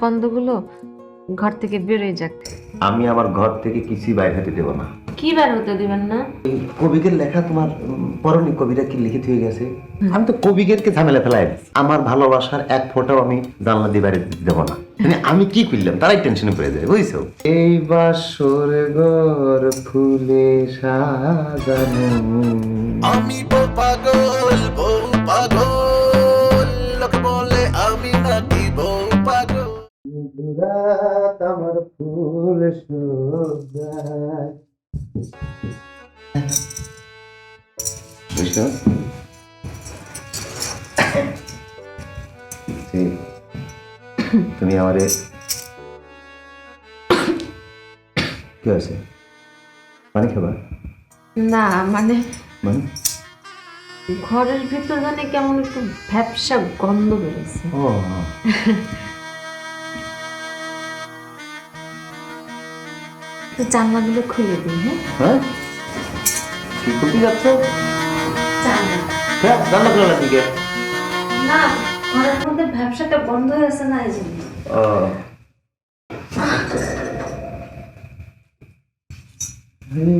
গন্ধগুলো ঘর থেকে বেরোয় যাক। আমি আমার ঘর থেকে কিছুই বাইরে হতে দেবো না। কি বের হতে দিবেন না? এই কবিকের লেখা তোমার পরনি কবিরা কি লিখিত হয়ে গেছে? আমি তো কবিকেরকে ঝামেলা ফেলাই দিচ্ছি। আমার ভালোবাসার এক ফোঁটাও আমি জানলা দিয়ে বাইরে দেবো না। মানে আমি কি করলাম তারাই টেনশনে পড়ে যায়, বুঝছো? এই বাসর ঘর ফুলে সাজানো, আমি বউ পাগল লোকে বলে আমি নাকি বউ পাগল। রাত আমার ফুল সজ্জায়। বুঝছো? তুমি আমারে কি আছে পানি খাবা? না মানে মানে ঘরের ভিতর জানে কেমন একটু ভ্যাপসা গন্ধ বেরোছে। ও তো জানলাগুলো খুলে দিই। হ্যাঁ, হ্যাঁ কি করতে যাচ্ছ? জানলা হ্যাঁ জানলা খোলা দিকে। না, ঘরের মধ্যে ভ্যাপসাটা বন্ধ হয়েছে না, এই জন্য। ও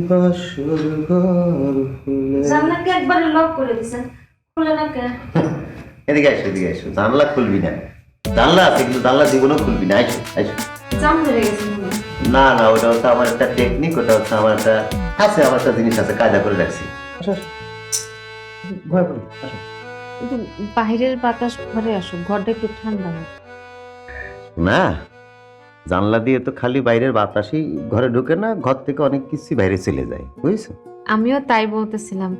বাসর ঘর ফুলে। জানলাকে একবারে লক করে দিছেন, খুলে না কে? এদিকে আসো, এদিকে আসো। জানলা খুলবি না। জানলা আছে কিন্তু জানলা জীবনেও খুলবি না। আসো আসো। জাম ধরে গেছে মনে হয়। না না, ওটা হচ্ছে আমার একটা টেকনিক, ওটা হচ্ছে আমার একটা আছে, আমার একটা জিনিস আছে, কায়দা করে রাখছি। আসো আসো, ভয় পড়ি, আসো। কিন্তু বাইরের বাতাস ঘরে আসুক, ঘরটা একটু ঠান্ডা হোক। না, জানলা দিয়ে তো খালি বাইরের বাতাসই ঘরে ঢুকে না, ঘর থেকে অনেক কিছু বাইরে চলে যায়, বুঝছো? আমিও তাই বলতেছিলাম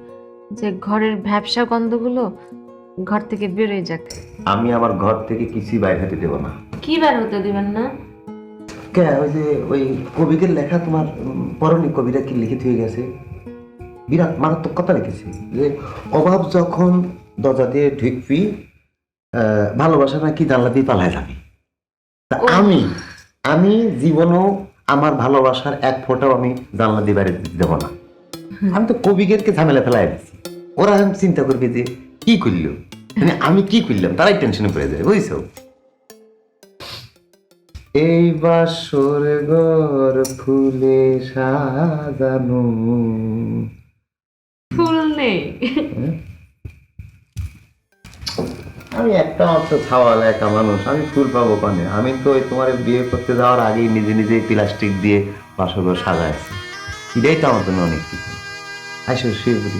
যে ঘরের ভ্যাপসা গন্ধগুলো ঘর থেকে বেরোয় যাক। আমি আমার ঘর থেকে কিছুই বাইরে হতে দেবো না। কি বের হতে দিবেন না? কে ওই যে ওই কবিকের লেখা তোমার পরনি কবিরা কি লিখিত হয়ে গেছে? বিরাট মারাত্মক কথা লিখেছে যে অভাব যখন দরজা দিয়ে ঢুকবি, ভালোবাসা নাকি জানলা দিয়ে পালায় যাবি। তা ও। আমি জীবনেও আমার ভালোবাসার এক ফোঁটাও আমি জানলা দিয়ে বাইরে দেবো না। আমি তো কবিকেরকে ঝামেলা ফেলাই দিচ্ছি। ওরা এখন চিন্তা করবে যে কি করলো, মানে আমি কি করলাম তারাই টেনশনে পড়ে যায়, বুঝছো? এই বাসর ঘর ফুলে সাজানো। ফুল নেই। আমি একটা মাত্র ছাওয়ালা একা মানুষ, আমি ফুল পাবো কানে? আমি তো ওই তোমার বিয়ে করতে যাওয়ার আগেই নিজে নিজেই প্লাস্টিক দিয়ে বাসর ঘর সাজাইছি। এটাই তো আমার জন্য অনেক কিছু। আসো শুয়ে পড়ি।